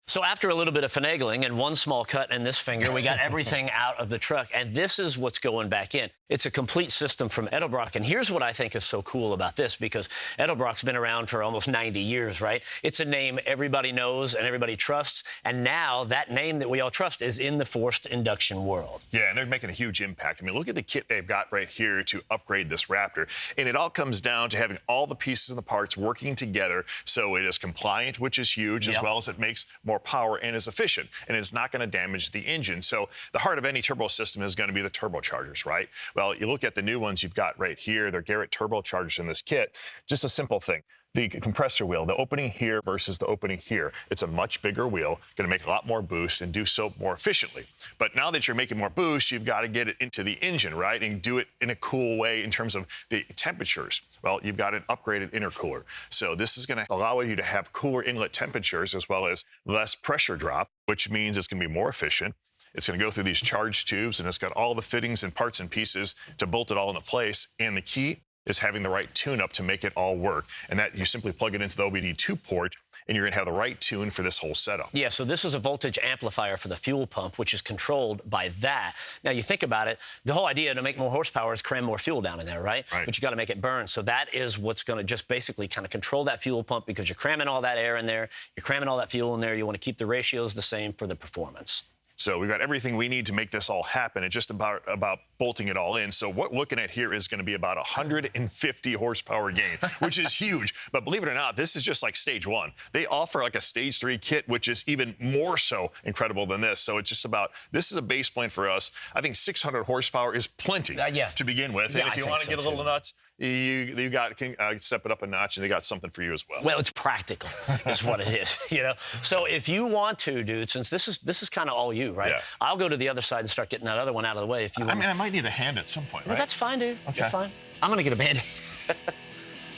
So after a little bit of finagling and one small cut in this finger, we got everything out of the truck. And this is what's going back in. It's a complete system from Edelbrock. And here's what I think is so cool about this, because Edelbrock's been around for almost 90 years, right? It's a name everybody knows and everybody trusts. And now that name that we all trust is in the forced induction world. Yeah, and they're making a huge impact. I mean, look at the kit they've got right here to upgrade this Raptor. And it all comes down to having all the pieces and the parts working together so it is compliant, which is huge, as well as it makes more power and is efficient, and it's not going to damage the engine. So the heart of any turbo system is going to be the turbochargers, right? Well, you look at the new ones you've got right here, they're Garrett turbochargers in this kit. Just a simple thing. The compressor wheel, the opening here versus the opening here, it's a much bigger wheel, going to make a lot more boost and do so more efficiently. But now that you're making more boost, you've got to get it into the engine, right? And do it in a cool way in terms of the temperatures. Well, you've got an upgraded intercooler. So this is going to allow you to have cooler inlet temperatures as well as less pressure drop, which means it's going to be more efficient. It's going to go through these charge tubes, and it's got all the fittings and parts and pieces to bolt it all into place. And the key is having the right tune-up to make it all work. And that you simply plug it into the OBD2 port, and you're going to have the right tune for this whole setup. Yeah, so this is a voltage amplifier for the fuel pump, which is controlled by that. Now, you think about it, the whole idea to make more horsepower is cram more fuel down in there, right? But you got to make it burn. So that is what's going to just basically kind of control that fuel pump, because you're cramming all that air in there, you're cramming all that fuel in there. You want to keep the ratios the same for the performance. So we've got everything we need to make this all happen. It's just about bolting it all in. So what we're looking at here is going to be about 150 horsepower gain, which is huge. But believe it or not, this is just like stage one. They offer like a stage 3 kit, which is even more so incredible than this. So it's just about, this is a base plane for us. I think 600 horsepower is plenty to begin with. Yeah, and if you want to get a little nuts, you got can step it up a notch, and they got something for you as well. Well, it's practical, is what it is, you know. So if you want to, dude, since this is kind of all you, right? Yeah. I'll go to the other side and start getting that other one out of the way. If you want. I mean, I might need a hand at some point, right? Well, that's fine, dude. Okay. You're fine. I'm gonna get a Band-Aid.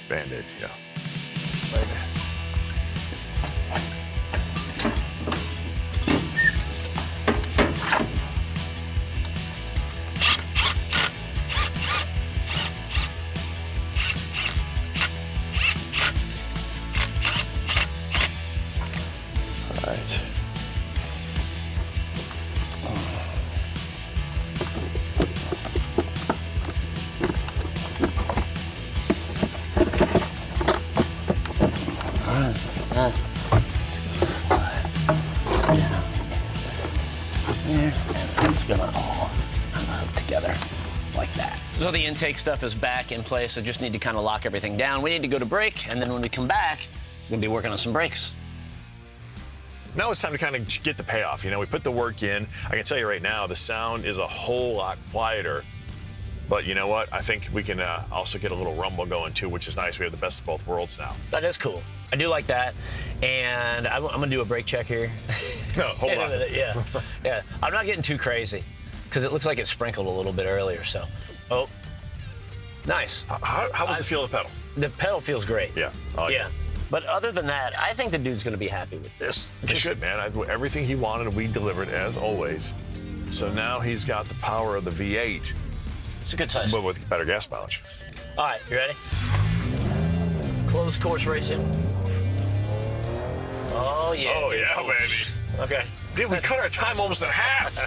Band-Aid, yeah. Right. And it's gonna all hook together like that. So the intake stuff is back in place. So just need to kind of lock everything down. We need to go to break, and then when we come back, we're gonna be working on some brakes. Now it's time to kind of get the payoff. You know, we put the work in. I can tell you right now, the sound is a whole lot quieter. But you know what? I think we can also get a little rumble going too, which is nice. We have the best of both worlds now. That is cool. I do like that. And I'm going to do a brake check here. No, hold on. Yeah, yeah. I'm not getting too crazy because it looks like it sprinkled a little bit earlier. So, oh, nice. How was the feel of the pedal? The pedal feels great. Yeah. Yeah. But other than that, I think the dude's going to be happy with this. He should, man. Everything he wanted, we delivered as always. So now he's got the power of the V8. It's a good size. But with better gas mileage. All right, you ready? Closed course racing. Oh, yeah. Oh, yeah, baby. Okay. Dude, we cut our time almost in half.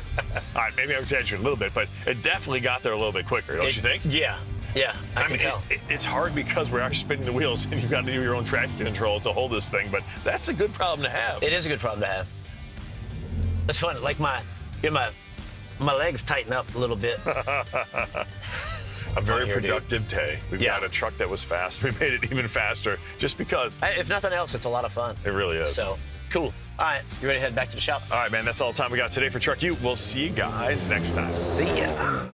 All right, maybe I exaggerated a little bit, but it definitely got there a little bit quicker, don't you think? Yeah. Yeah, I can tell. It's hard because we're actually spinning the wheels, and you've got to do your own traction control to hold this thing, but that's a good problem to have. It is a good problem to have. It's fun. Like my legs tighten up a little bit. A very productive day. We've got a truck that was fast. We made it even faster just because. If nothing else, it's a lot of fun. It really is. So, cool. All right, you ready to head back to the shop? All right, man, that's all the time we got today for Truck U. We'll see you guys next time. See ya.